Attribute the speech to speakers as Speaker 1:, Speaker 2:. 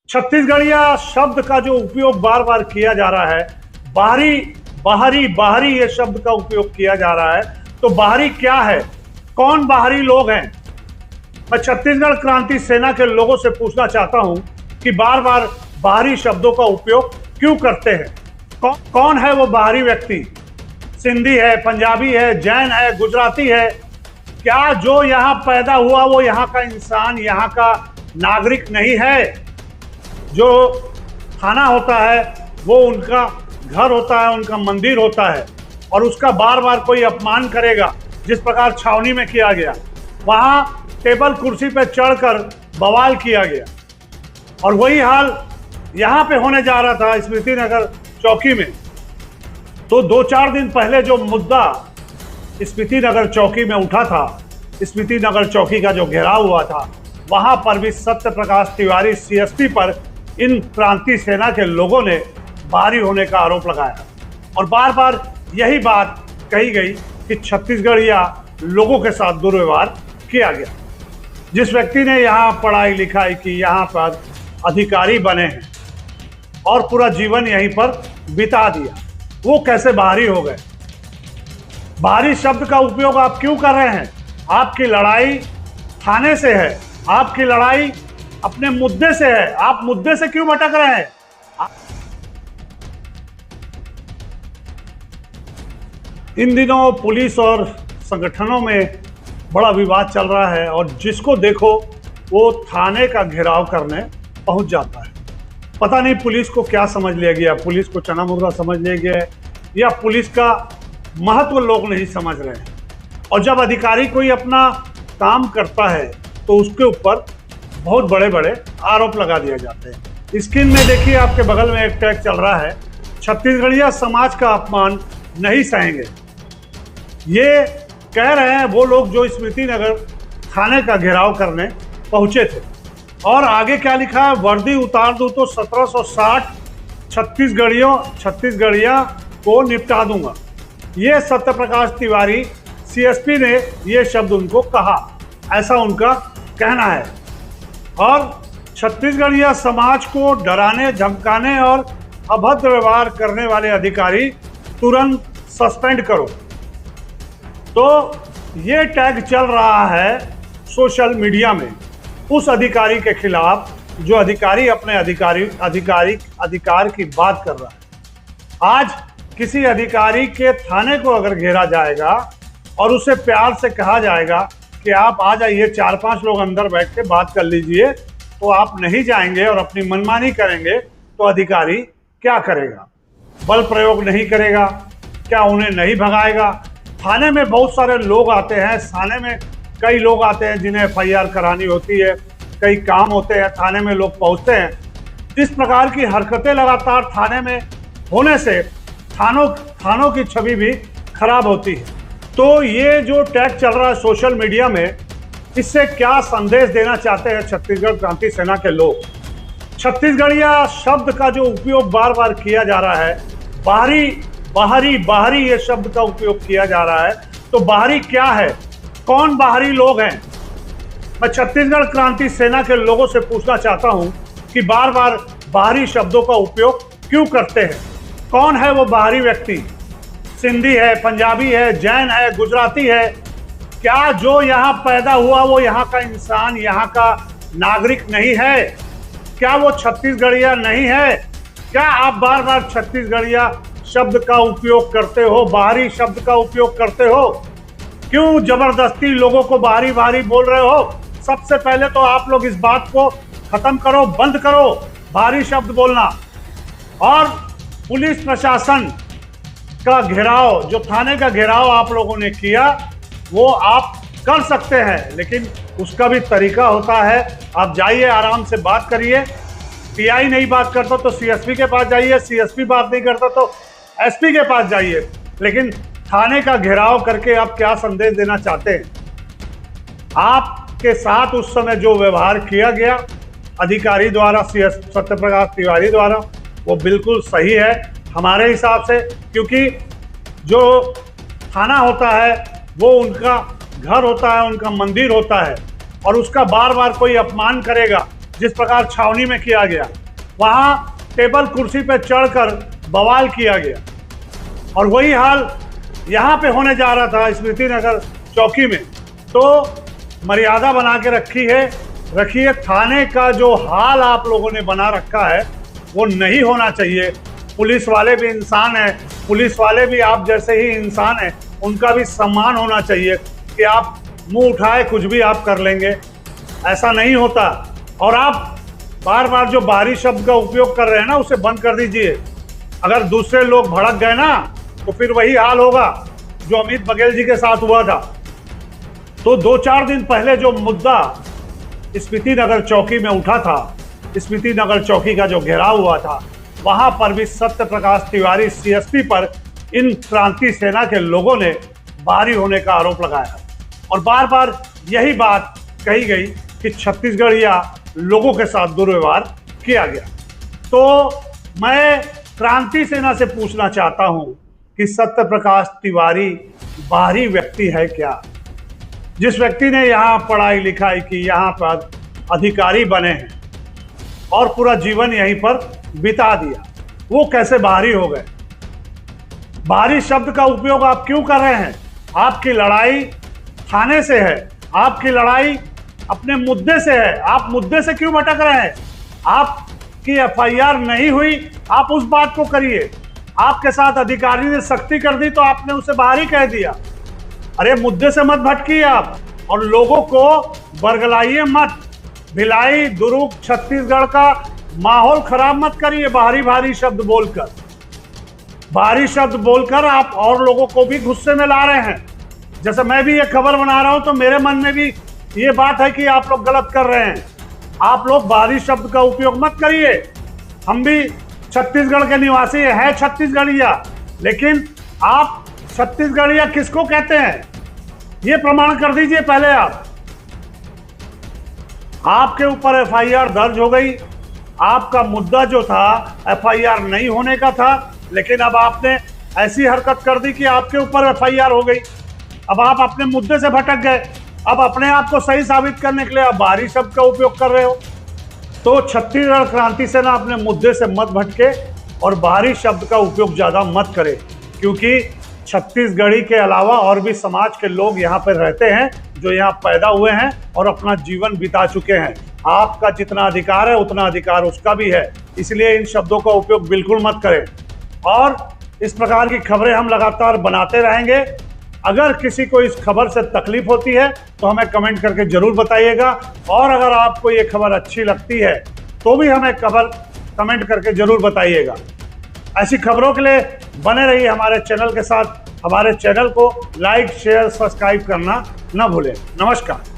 Speaker 1: छत्तीसगढ़िया शब्द का जो उपयोग बार बार किया जा रहा है, बाहरी बाहरी बाहरी ये शब्द का उपयोग किया जा रहा है। तो बाहरी क्या है? कौन बाहरी लोग हैं? मैं छत्तीसगढ़ क्रांति सेना के लोगों से पूछना चाहता हूं कि बार बार बाहरी शब्दों का उपयोग क्यों करते हैं? कौन है वो बाहरी व्यक्ति? सिंधी है, पंजाबी है, जैन है, गुजराती है? क्या जो यहाँ पैदा हुआ वो यहाँ का इंसान, यहाँ का नागरिक नहीं है? जो थाना होता है वो उनका घर होता है, उनका मंदिर होता है, और उसका बार बार कोई अपमान करेगा, जिस प्रकार छावनी में किया गया। वहां टेबल कुर्सी पे चढ़कर बवाल किया गया, और वही हाल यहाँ पे होने जा रहा था स्मृति नगर चौकी में। तो 2-4 दिन पहले जो मुद्दा स्मृति नगर चौकी में उठा था, स्मृति नगर चौकी का जो घेराव हुआ था, वहां पर भी सत्य प्रकाश तिवारी सीएसपी पर इन क्रांति सेना के लोगों ने बाहरी होने का आरोप लगाया, और बार बार यही बात कही गई कि छत्तीसगढ़िया लोगों के साथ दुर्व्यवहार किया गया। जिस व्यक्ति ने यहाँ पढ़ाई लिखाई की, यहाँ पर अधिकारी बने हैं और पूरा जीवन यहीं पर बिता दिया, वो कैसे बाहरी हो गए? बाहरी शब्द का उपयोग आप क्यों कर रहे हैं? आपकी लड़ाई थाने से है, आपकी लड़ाई अपने मुद्दे से है। आप मुद्दे से क्यों भटक रहे हैं? इन दिनों पुलिस और संगठनों में बड़ा विवाद चल रहा है, और जिसको देखो वो थाने का घेराव करने पहुंच जाता है। पता नहीं पुलिस को क्या समझ लिया गया, पुलिस को चना मुर्गा समझ लिया गया है, या पुलिस का महत्व लोग नहीं समझ रहे हैं। और जब अधिकारी कोई अपना काम करता है तो उसके ऊपर बहुत बड़े बड़े आरोप लगा दिए जाते हैं। स्क्रीन में देखिए, आपके बगल में एक टैग चल रहा है, छत्तीसगढ़िया समाज का अपमान नहीं सहेंगे। ये कह रहे हैं वो लोग जो स्मृति नगर थाने का घेराव करने पहुंचे थे। और आगे क्या लिखा है? वर्दी उतार दूं तो 1760 छत्तीसगढ़िया को निपटा दूंगा। ये सत्य प्रकाश तिवारी सीएसपी ने ये शब्द उनको कहा, ऐसा उनका कहना है। और छत्तीसगढ़िया समाज को डराने, धमकाने और अभद्र व्यवहार करने वाले अधिकारी तुरंत सस्पेंड करो। तो ये टैग चल रहा है सोशल मीडिया में उस अधिकारी के खिलाफ जो अधिकारी अपने अधिकार की बात कर रहा है। आज किसी अधिकारी के थाने को अगर घेरा जाएगा और उसे प्यार से कहा जाएगा कि आप आ जाइए, 4-5 लोग अंदर बैठ के बात कर लीजिए, तो आप नहीं जाएंगे और अपनी मनमानी करेंगे, तो अधिकारी क्या करेगा? बल प्रयोग नहीं करेगा क्या? उन्हें नहीं भगाएगा? थाने में बहुत सारे लोग आते हैं, थाने में कई लोग आते हैं जिन्हें एफआईआर करानी होती है, कई काम होते हैं, थाने में लोग पहुंचते हैं। इस प्रकार की हरकतें लगातार थाने में होने से थानों की छवि भी खराब होती है। तो ये जो टैग चल रहा है सोशल मीडिया में, इससे क्या संदेश देना चाहते हैं छत्तीसगढ़ क्रांति सेना के लोग? छत्तीसगढ़िया शब्द का जो उपयोग बार बार किया जा रहा है, बाहरी ये शब्द का उपयोग किया जा रहा है। तो बाहरी क्या है? कौन बाहरी लोग हैं? मैं छत्तीसगढ़ क्रांति सेना के लोगों से पूछना चाहता हूं कि बार बार बाहरी शब्दों का उपयोग क्यों करते हैं? कौन है वो बाहरी व्यक्ति? सिंधी है, पंजाबी है, जैन है, गुजराती है? क्या जो यहाँ पैदा हुआ वो यहाँ का इंसान, यहाँ का नागरिक नहीं है? क्या वो छत्तीसगढ़िया नहीं है? क्या आप बार बार छत्तीसगढ़िया शब्द का उपयोग करते हो, बाहरी शब्द का उपयोग करते हो? क्यों जबरदस्ती लोगों को बाहरी बोल रहे हो? सबसे पहले तो आप लोग इस बात को खत्म करो, बंद करो बाहरी शब्द बोलना। और पुलिस प्रशासन का घेराव, जो थाने का घेराव आप लोगों ने किया, वो आप कर सकते हैं, लेकिन उसका भी तरीका होता है। आप जाइए, आराम से बात करिए। पीआई नहीं बात करता तो सीएसपी के पास जाइए, सीएसपी बात नहीं करता तो एसपी के पास जाइए। लेकिन थाने का घेराव करके आप क्या संदेश देना चाहते हैं? आपके साथ उस समय जो व्यवहार किया गया अधिकारी द्वारा, सत्य प्रकाश तिवारी द्वारा, वो बिल्कुल सही है हमारे हिसाब से, क्योंकि जो थाना होता है वो उनका घर होता है, उनका मंदिर होता है, और उसका बार बार कोई अपमान करेगा, जिस प्रकार छावनी में किया गया, वहां टेबल कुर्सी पे चढ़कर बवाल किया गया, और वही हाल यहां पे होने जा रहा था स्मृति नगर चौकी में। तो मर्यादा बना के रखिए। थाने का जो हाल आप लोगों ने बना रखा है वो नहीं होना चाहिए। पुलिस वाले भी इंसान हैं, पुलिस वाले भी आप जैसे ही इंसान हैं, उनका भी सम्मान होना चाहिए कि आप मुंह उठाए कुछ भी आप कर लेंगे, ऐसा नहीं होता। और आप बार बार जो बाहरी शब्द का उपयोग कर रहे हैं ना, उसे बंद कर दीजिए। अगर दूसरे लोग भड़क गए ना तो फिर वही हाल होगा जो अमित बघेल जी के साथ हुआ था। तो 2-4 दिन पहले जो मुद्दा स्मृति नगर चौकी में उठा था, स्मृति नगर चौकी का जो घेराव हुआ था, वहां पर भी सत्य प्रकाश तिवारी सीएसपी पर इन क्रांति सेना के लोगों ने बाहरी होने का आरोप लगाया, और बार बार यही बात कही गई कि छत्तीसगढ़िया लोगों के साथ दुर्व्यवहार किया गया। तो मैं क्रांति सेना से पूछना चाहता हूं कि सत्य प्रकाश तिवारी बाहरी व्यक्ति है क्या? जिस व्यक्ति ने यहाँ पढ़ाई लिखाई की, यहाँ पर अधिकारी बने हैं और पूरा जीवन यहीं पर बिता दिया, वो कैसे बाहरी हो गए? बाहरी शब्द का उपयोग आप क्यों कर रहे हैं? आपकी लड़ाई थाने से है, आपकी लड़ाई अपने मुद्दे से है। आप मुद्दे से क्यों भटक रहे हैं? आपकी एफआईआर नहीं हुई, आप उस बात को करिए। आपके साथ अधिकारी ने सख्ती कर दी तो आपने उसे बाहरी कह दिया। अरे मुद्दे से मत भटकिए आप, और लोगों को बरगलाइए मत। भिलाई, दुर्ग, छत्तीसगढ़ का माहौल खराब मत करिए भारी शब्द बोलकर। भारी शब्द बोलकर आप और लोगों को भी गुस्से में ला रहे हैं। जैसे मैं भी ये खबर बना रहा हूं तो मेरे मन में भी ये बात है कि आप लोग गलत कर रहे हैं। आप लोग भारी शब्द का उपयोग मत करिए। हम भी छत्तीसगढ़ के निवासी हैं, छत्तीसगढ़िया, लेकिन आप छत्तीसगढ़िया किसको कहते हैं ये प्रमाण कर दीजिए पहले। आपके ऊपर एफआईआर दर्ज हो गई। आपका मुद्दा जो था एफआईआर नहीं होने का था, लेकिन अब आपने ऐसी हरकत कर दी कि आपके ऊपर एफआईआर हो गई। अब आप अपने मुद्दे से भटक गए। अब अपने आप को सही साबित करने के लिए आप बाहरी शब्द का उपयोग कर रहे हो। तो छत्तीसगढ़ क्रांति सेना अपने मुद्दे से मत भटके और बाहरी शब्द का उपयोग ज़्यादा मत करे, क्योंकि छत्तीसगढ़ी के अलावा और भी समाज के लोग यहाँ पर रहते हैं जो यहाँ पैदा हुए हैं और अपना जीवन बिता चुके हैं। आपका जितना अधिकार है उतना अधिकार उसका भी है, इसलिए इन शब्दों का उपयोग बिल्कुल मत करें। और इस प्रकार की खबरें हम लगातार बनाते रहेंगे। अगर किसी को इस खबर से तकलीफ होती है तो हमें कमेंट करके जरूर बताइएगा, और अगर आपको ये खबर अच्छी लगती है तो भी हमें कमेंट करके जरूर बताइएगा। ऐसी खबरों के लिए बने रहिए हमारे चैनल के साथ। हमारे चैनल को लाइक, शेयर, सब्सक्राइब करना न भूलें। नमस्कार।